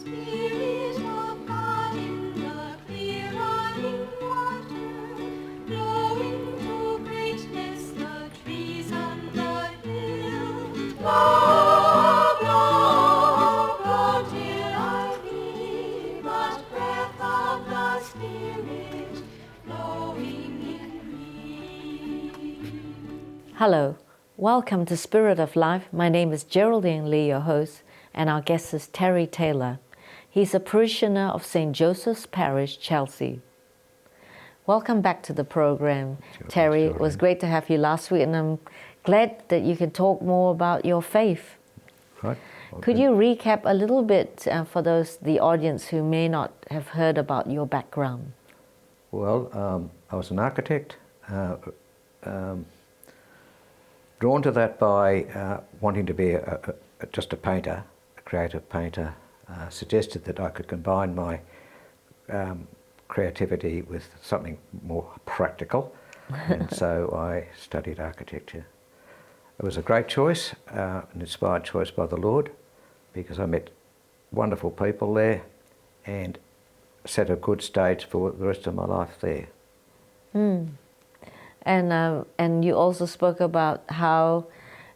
Spirit of God in the clear running water, blowing to greatness the trees on the hill. Blow, blow, blow till I hear the breath of the Spirit blowing in me. Hello, welcome to Spirit of Life. My name is Geraldine Lee, your host, and our guest is Terry Taylor. He's a parishioner of St. Joseph's Parish, Chelsea. Welcome back to the program, Terry. It was great to have you last week, and I'm glad that you can talk more about your faith. Right. Could you recap a little bit for the audience who may not have heard about your background? Well, I was an architect, drawn to that by wanting to be just a painter, a creative painter. Suggested that I could combine my creativity with something more practical, and so I studied architecture. It was a great choice, an inspired choice by the Lord, because I met wonderful people there and set a good stage for the rest of my life there. And you also spoke about how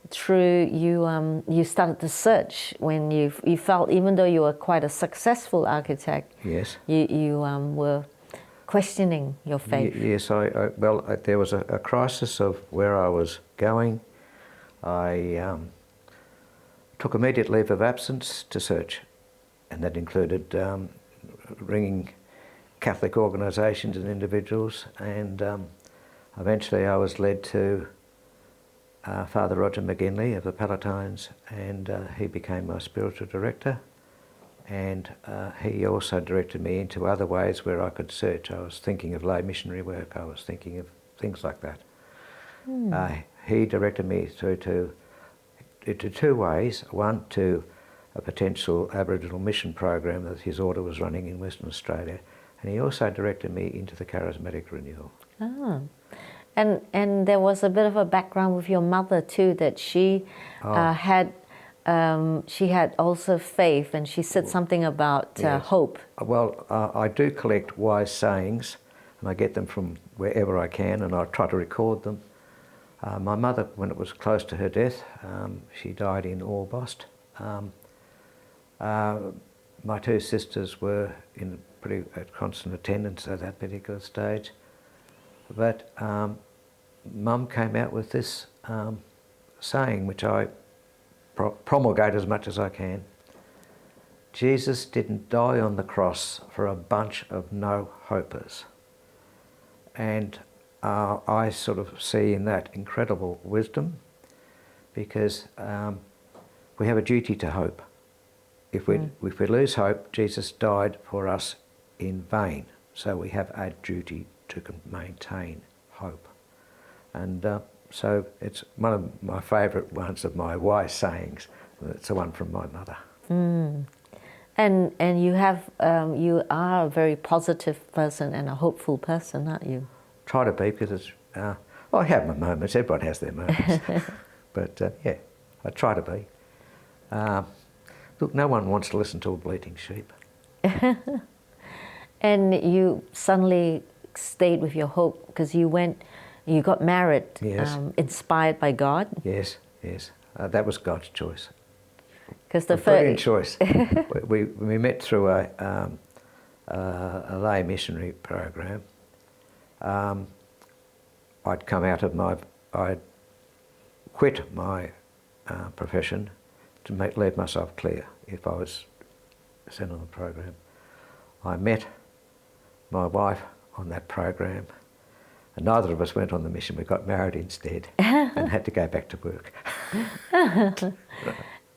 through you started the search when you felt, even though you were quite a successful architect, Yes. you were questioning your faith. Yes, there was a crisis of where I was going. I took immediate leave of absence to search, and that included ringing Catholic organisations and individuals, and eventually I was led to Father Roger McGinley of the Palatines, and he became my spiritual director, and he also directed me into other ways where I could search. I was thinking of lay missionary work, I was thinking of things like that. He directed me into two ways. One, to a potential Aboriginal mission program that his order was running in Western Australia, and he also directed me into the charismatic renewal. Ah. And there was a bit of a background with your mother too, that she had also faith, and she said something about hope. Well, I do collect wise sayings, and I get them from wherever I can, and I try to record them. My mother, when it was close to her death, she died in Orbost. My two sisters were in pretty constant attendance at that particular stage. But Mum came out with this saying, which I promulgate as much as I can. Jesus didn't die on the cross for a bunch of no-hopers. And I sort of see in that incredible wisdom, because we have a duty to hope. If we lose hope, Jesus died for us in vain. So we have a duty to maintain hope. And so it's one of my favourite ones of my wise sayings. It's the one from my mother. And you are a very positive person and a hopeful person, aren't you? Try to be, because it's, I have my moments, everyone has their moments. But yeah, I try to be. Look, no one wants to listen to a bleating sheep. And you suddenly stayed with your hope, because you got married, Yes. Inspired by God. Yes, yes. That was God's choice. Because a brilliant choice. we met through a lay missionary program. I'd quit my profession to leave myself clear if I was sent on the program. I met my wife on that program, and neither of us went on the mission. We got married instead and had to go back to work.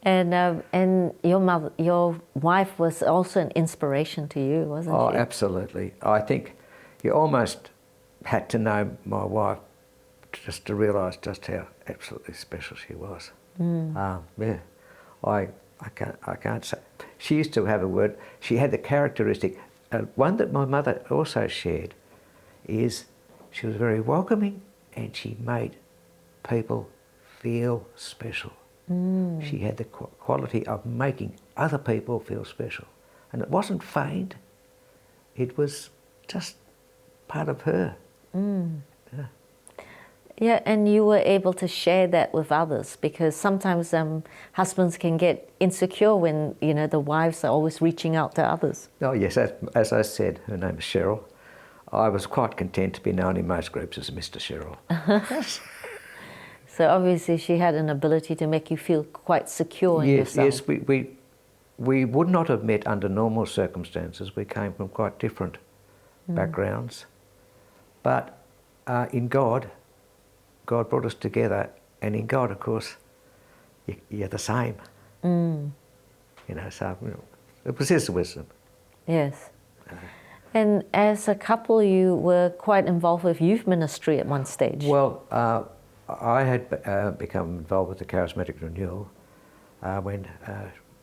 And your wife was also an inspiration to you, wasn't she? Oh, absolutely. I think you almost had to know my wife just to realise just how absolutely special she was. Yeah, I can't say. She used to have a word. She had the characteristic, one that my mother also shared, is she was very welcoming, and she made people feel special. She had the quality of making other people feel special, And it wasn't feigned. It was just part of her. Yeah. Yeah, and you were able to share that with others, because sometimes husbands can get insecure when, you know, the wives are always reaching out to others. Oh yes, as I said, her name is Cheryl. I was quite content to be known in most groups as Mr. Cheryl. So obviously she had an ability to make you feel quite secure in yourself. Yes, we would not have met under normal circumstances. We came from quite different backgrounds. But in God brought us together, and in God, of course, you're the same. You know, so it was His wisdom. Yes. And as a couple, you were quite involved with youth ministry at one stage. Well, I had become involved with the Charismatic Renewal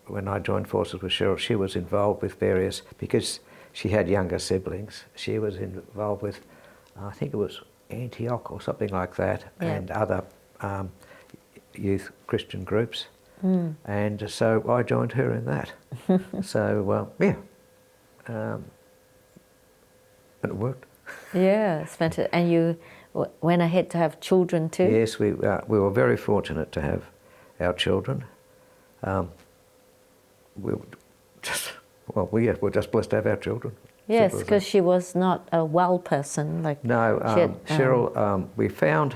when I joined forces with Cheryl. She was involved with various, because she had younger siblings, she was involved with, I think it was Antioch or something like that, and other youth Christian groups. And so I joined her in that. So, and it worked. Yeah, it's fantastic. And you went ahead to have children too? Yes, we were very fortunate to have our children. We were just blessed to have our children. Yes, because she was not a well person. Like no, Cheryl, we found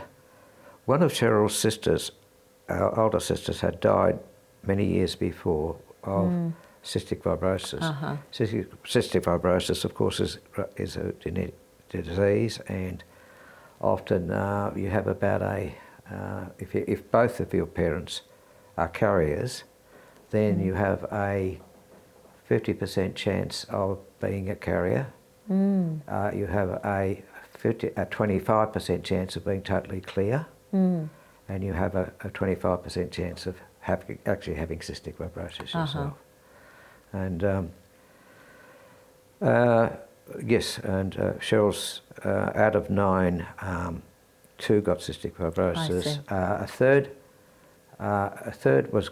one of Cheryl's sisters, our older sisters, had died many years before of cystic fibrosis. Cystic fibrosis, of course, is a genetic disease, and often you have about if both of your parents are carriers, then you have a 50% chance of being a carrier. You have a 25% chance of being totally clear, and you have a 25% chance of actually having cystic fibrosis yourself. And yes, and Cheryl's out of 9, 2 got cystic fibrosis. A third was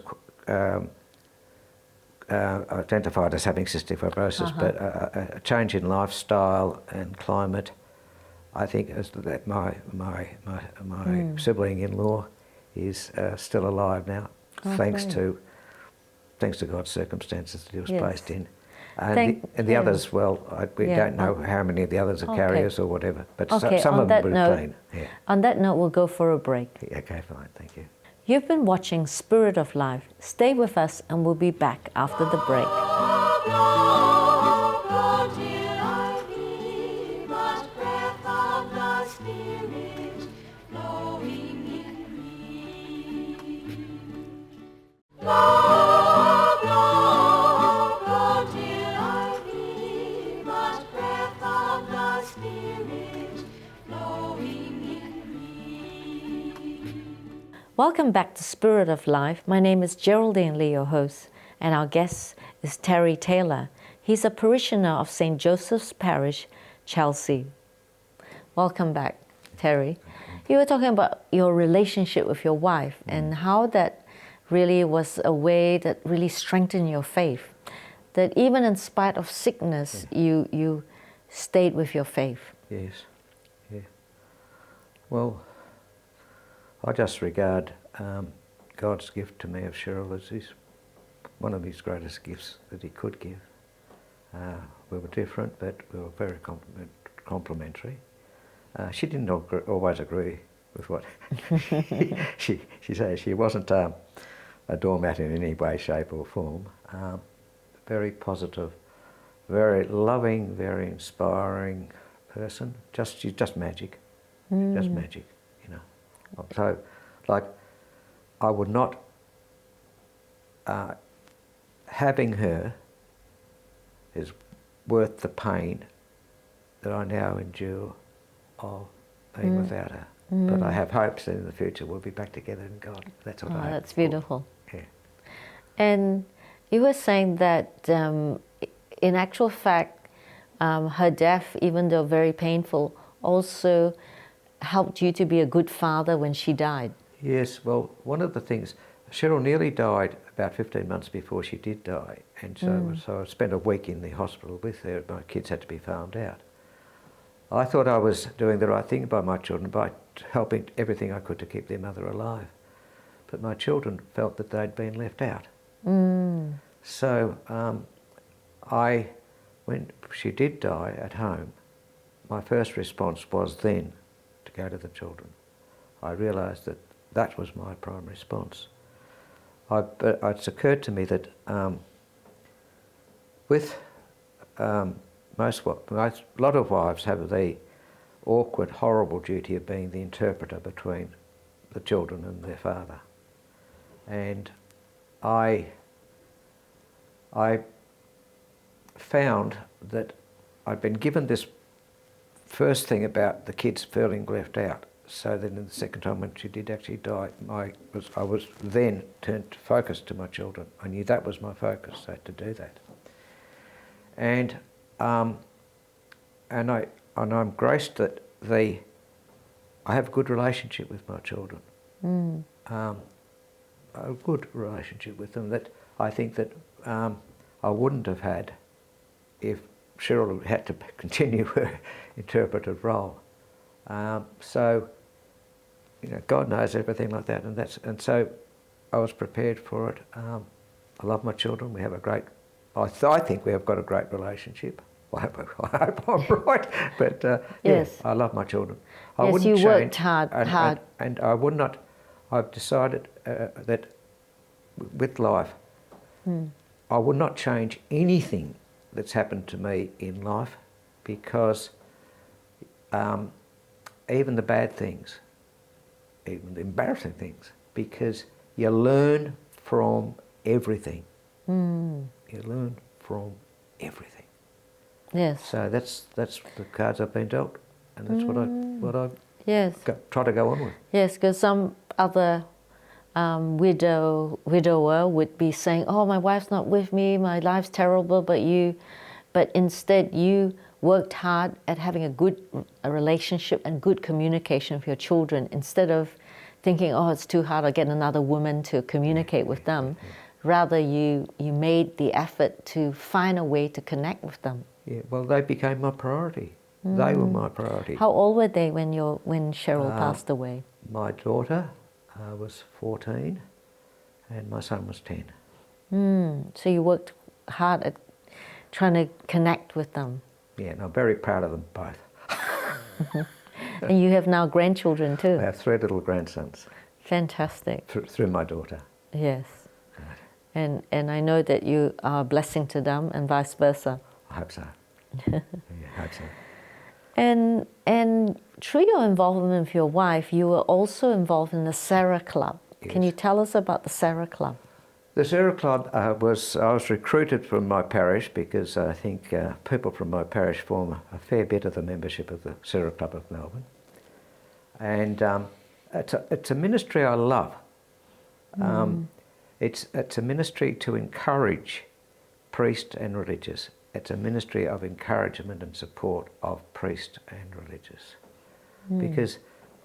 identified as having cystic fibrosis, but a change in lifestyle and climate. I think as that my sibling-in-law is still alive now, thanks to God's circumstances that he was placed in. And the others, well, we don't know how many of the others are carriers or whatever, but some of them would have been. Yeah. On that note, we'll go for a break. Okay, fine, thank you. You've been watching Spirit of Life. Stay with us and we'll be back after the break. Welcome back to Spirit of Life. My name is Geraldine Lee, your host, and our guest is Terry Taylor. He's a parishioner of St. Joseph's Parish, Chelsea. Welcome back, Terry. You were talking about your relationship with your wife and how that really was a way that really strengthened your faith. That even in spite of sickness, you stayed with your faith. Yes, yeah. Well, I just regard God's gift to me of Cheryl as one of his greatest gifts that he could give. We were different, but we were very complementary. She didn't always agree with what she says. She wasn't a doormat in any way, shape or form. Very positive, very loving, very inspiring person. She's just magic. Just magic, you know. So, like, I would not, having her is worth the pain that I now endure of being without her. But I have hopes that in the future we'll be back together in God. That's what I hope. That's beautiful. Yeah. And you were saying that in actual fact, her death, even though very painful, also helped you to be a good father when she died. Yes, well, one of the things, Cheryl nearly died about 15 months before she did die, And so I spent a week in the hospital with her. My kids had to be found out. I thought I was doing the right thing by my children, by helping everything I could to keep their mother alive. But my children felt that they'd been left out. So when she did die at home, my first response was then to go to the children. I realised that that was my prime response. But it's occurred to me that with a lot of wives have the awkward, horrible duty of being the interpreter between the children and their father. And I found that I'd been given this first thing about the kids feeling left out, so that in the second time when she did actually die, I was then turned focused to my children. I knew that was my focus, so I had to do that. And I'm graced that I have a good relationship with my children. A good relationship with them that I think that I wouldn't have had if Cheryl had to continue her interpretive role. So, you know, God knows everything like that, and so I was prepared for it. I love my children. We have a great. I think we have got a great relationship. I hope I'm right, but yes, I love my children. Yes, you worked hard. And I would not. I've decided that with life, I would not change anything that's happened to me in life, because even the bad things, even the embarrassing things, because you learn from everything. You learn from everything. Yes. So that's the cards I've been dealt, and that's what I yes. try to go on with. Yes, because some other widower would be saying, "Oh, my wife's not with me. My life's terrible." But instead, you worked hard at having a relationship and good communication with your children, instead of thinking, "Oh, it's too hard. I'll get another woman to communicate with them." Rather, you made the effort to find a way to connect with them. Yeah, well, they became my priority. They were my priority. How old were they when Cheryl passed away? My daughter was 14 and my son was 10. So you worked hard at trying to connect with them. Yeah, and I'm very proud of them both. And you have now grandchildren too. I have 3 little grandsons. Fantastic. Through my daughter. Yes. Right. And I know that you are a blessing to them and vice versa. I hope so. Yeah, I hope so. And through your involvement with your wife, you were also involved in the Sarah Club. Yes. Can you tell us about the Sarah Club? The Sarah Club I was recruited from my parish, because I think people from my parish form a fair bit of the membership of the Sarah Club of Melbourne. And it's a ministry I love. It's a ministry to encourage priest and religious. It's a ministry of encouragement and support of priest and religious. Because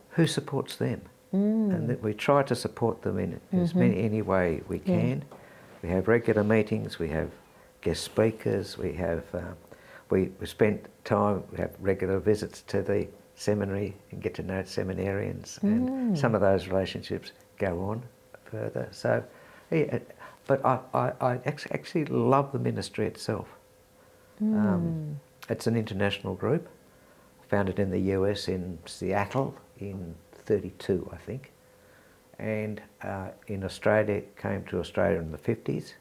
who supports them? And that we try to support them in any way we can. We have regular meetings, we have guest speakers, we have we spend time, we have regular visits to the seminary and get to know seminarians, and some of those relationships go on further. So, yeah, but I actually love the ministry itself. It's an international group, founded in the US in Seattle in 32, I think, and in Australia, it came to Australia in the 50s.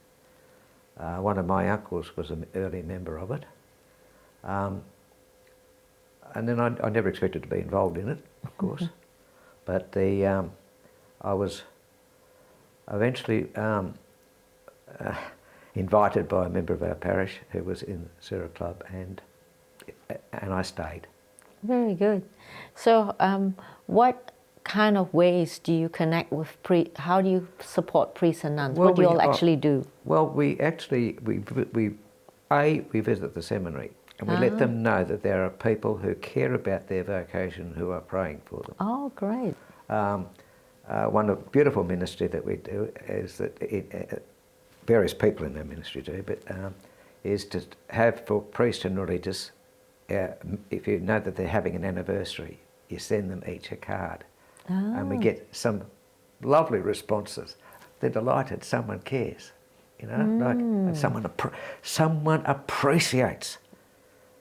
One of my uncles was an early member of it, and then I never expected to be involved in it, of course, but I was eventually invited by a member of our parish who was in the Sarah Club, and I stayed. Very good. So what kind of ways do you connect with how do you support priests and nuns? What do you all actually do? Well, we visit the seminary, and we let them know that there are people who care about their vocation who are praying for them. Oh, great. One of the beautiful ministry that we do is that various people in the ministry do, but is to have for priests and religious, if you know that they're having an anniversary, you send them each a card. And we get some lovely responses. They're delighted someone cares, you know, like, and someone appreciates.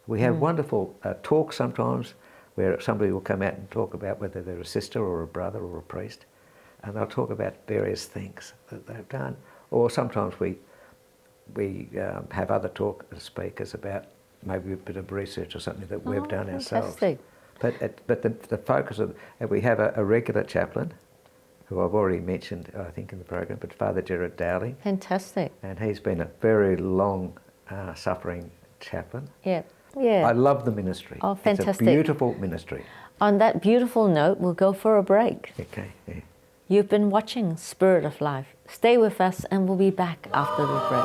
We have wonderful talks sometimes where somebody will come out and talk about whether they're a sister or a brother or a priest, and they'll talk about various things that they've done. Or sometimes we have other speakers about maybe a bit of research or something that we've done ourselves. But the focus of, and we have a regular chaplain, who I've already mentioned, I think, in the program, but Father Gerard Dowling. Fantastic. And he's been a very long suffering chaplain. Yeah. Yeah. I love the ministry. Oh, fantastic. It's a beautiful ministry. On that beautiful note, we'll go for a break. Okay, yeah. You've been watching Spirit of Life. Stay with us and we'll be back after the break.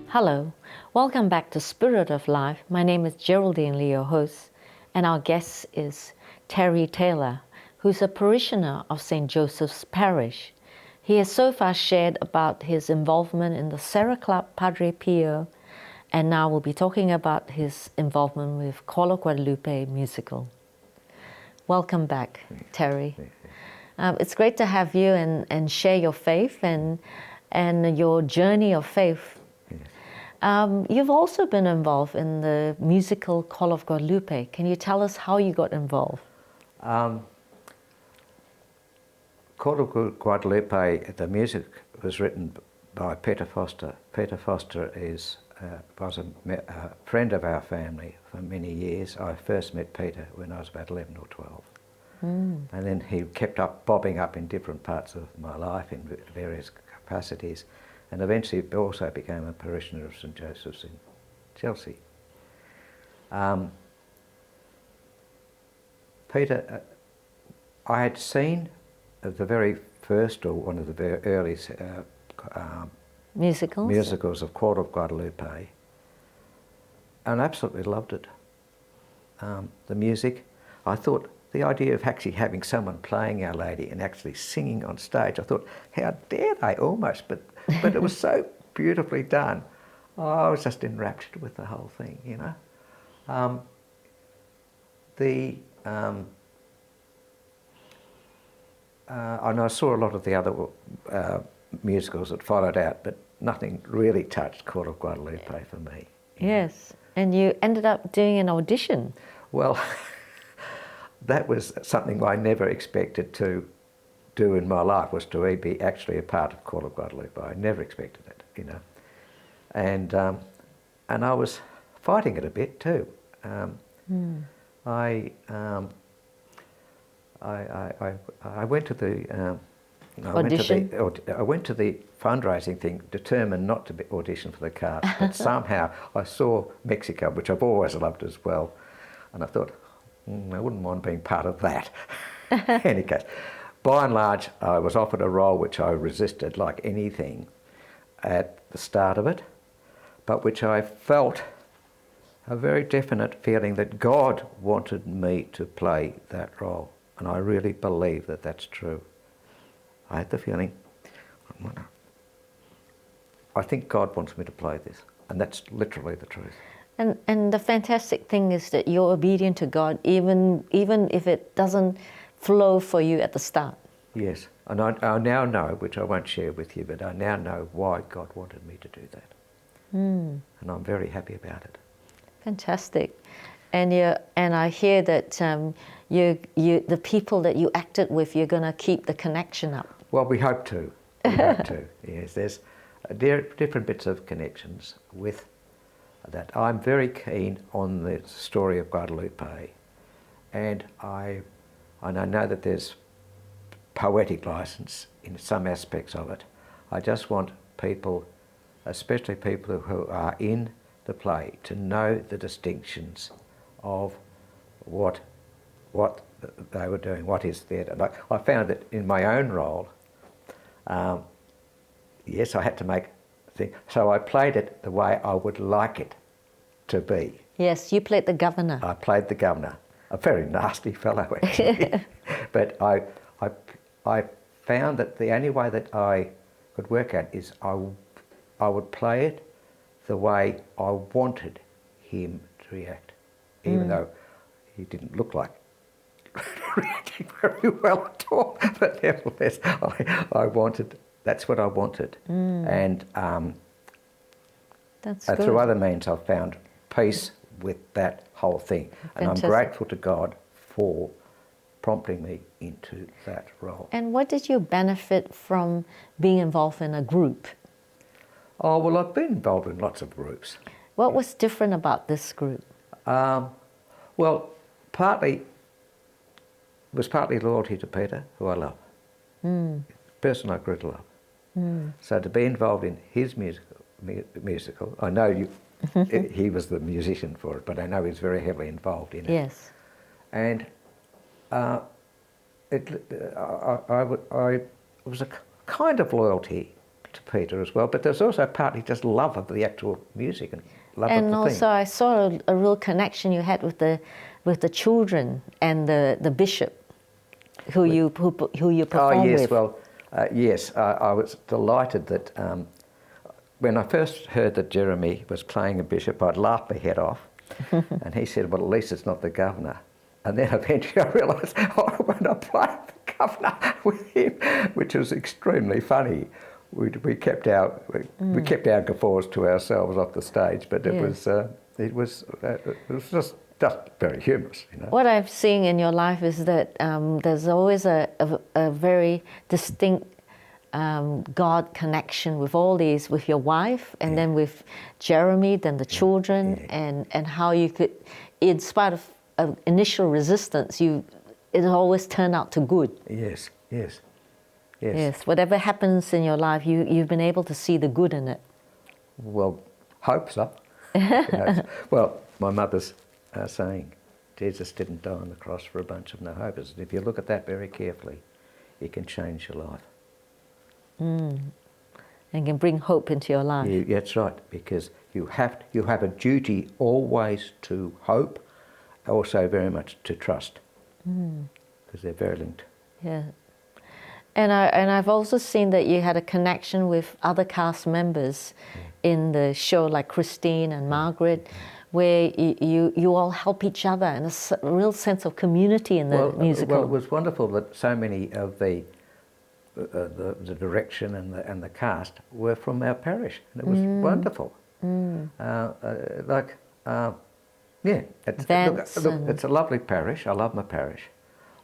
Hello, welcome back to Spirit of Life. My name is Geraldine Lee, your host, and our guest is Terry Taylor, who's a parishioner of St. Joseph's Parish. He has so far shared about his involvement in the Serra Club Padre Pio, and now we'll be talking about his involvement with Call of Guadalupe musical. Welcome back, Terry. It's great to have you and share your faith and your journey of faith. You've also been involved in the musical Call of Guadalupe. Can you tell us how you got involved? Call of Guadalupe, the music was written by Peter Foster. Peter Foster was a friend of our family for many years. I first met Peter when I was about 11 or 12. And then he kept bobbing up in different parts of my life in various capacities, and eventually also became a parishioner of St. Joseph's in Chelsea. Peter, I had seen the very first, or one of the very early musicals of Call of Guadalupe, and absolutely loved it. The music, I thought, the idea of actually having someone playing Our Lady and actually singing on stage, I thought, how dare they almost, but it was so beautifully done. Oh, I was just enraptured with the whole thing, you know. And I saw a lot of the other musicals that followed out, but nothing really touched Call of Guadalupe for me. Yes, and you ended up doing an audition. Well, that was something I never expected to do in my life, was to be actually a part of Call of Guadalupe. I never expected it, you know. And I was fighting it a bit too. I went to the audition. I went to the fundraising thing, determined not to audition for the cast, but somehow I saw Mexico, which I've always loved as well, and I thought, I wouldn't mind being part of that. In any case, by and large, I was offered a role which I resisted like anything at the start of it, but which I felt a very definite feeling that God wanted me to play that role. And I really believe that that's true. I had the feeling, I think God wants me to play this. And that's literally the truth. And the fantastic thing is that you're obedient to God, even if it doesn't flow for you at the start. Yes, and I now know, which I won't share with you, but I now know why God wanted me to do that. And I'm very happy about it. Fantastic. And I hear that the people that you acted with, you're going to keep the connection up. Well, we hope to. We hope to. Yes, there's different bits of connections with that. I'm very keen on the story of Guadalupe, and I know that there's poetic license in some aspects of it. I just want people, especially people who are in the play, to know the distinctions of what they were doing, what is theatre. Like, I found that in my own role, yes, I had to make a thing. So I played it the way I would like it to be. Yes, you played the governor. I played the governor, a very nasty fellow actually. But I found that the only way that I could work at is I would play it the way I wanted him to react, even though he didn't look like reacting very well at all. But nevertheless, that's what I wanted. And That's good. through other means I've found peace with that whole thing. And I'm grateful to God for prompting me into that role. And what did you benefit from being involved in a group? Oh, well, I've been involved in lots of groups. What was different about this group? Well, was partly loyalty to Peter, who I love. Person I grew to love. So to be involved in his musical, I know he was the musician for it, but I know he's very heavily involved in it. Yes. And it was a kind of loyalty to Peter as well, but there's also partly just love of the actual music and love of the thing. And also I saw a real connection you had with the children and the bishop who you performed yes, with. well, yes, I was delighted that when I first heard that Jeremy was playing a bishop, I'd laughed my head off. And he said, well, at least it's not the governor. And then eventually I realised, when I played the governor with him, which was extremely funny, we kept our guffaws to ourselves off the stage, but it was just very humorous, you know. What I've seen in your life is that there's always a very distinct God connection with all these, with your wife, and then with Jeremy, then the children, and how you could, in spite of initial resistance, it always turned out to good. Yes. Yes, whatever happens in your life, you've been able to see the good in it. Well, hope so. You know, well, my mother's saying, Jesus didn't die on the cross for a bunch of no-hopers. And if you look at that very carefully, it can change your life. And can bring hope into your life. That's right, because you have a duty always to hope, also very much to trust, because they're very linked. Yeah. And I've also seen that you had a connection with other cast members in the show, like Christine and Margaret, where you all help each other, and a real sense of community in the musical. Well, it was wonderful that so many of the direction and the cast were from our parish, and it was wonderful. It's a lovely parish. I love my parish.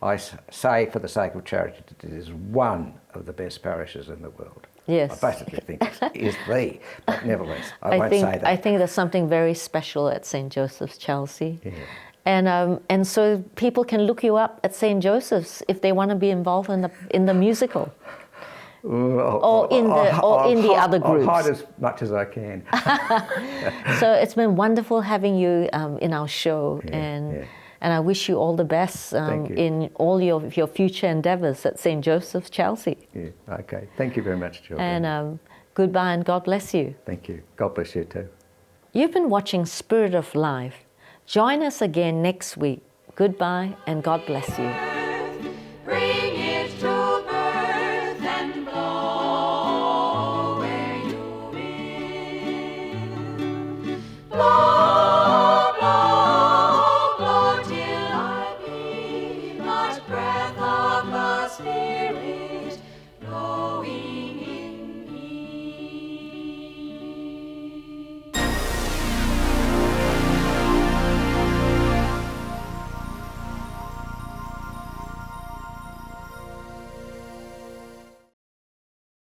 I say, for the sake of charity, that it is one of the best parishes in the world. Yes. I basically think it is but nevertheless, I won't say that. I think there's something very special at St. Joseph's, Chelsea. Yeah. And so people can look you up at St. Joseph's if they want to be involved in the musical. Or in the other groups. I'll hide as much as I can. So it's been wonderful having you in our show, and I wish you all the best in all your future endeavours at St. Joseph's, Chelsea. Yeah, okay. Thank you very much, Jill. And goodbye and God bless you. Thank you. God bless you too. You've been watching Spirit of Life. Join us again next week. Goodbye and God bless you. Bring it to birth and blow where you will. Blow, blow, blow till I be but breath of the Spirit. Blow.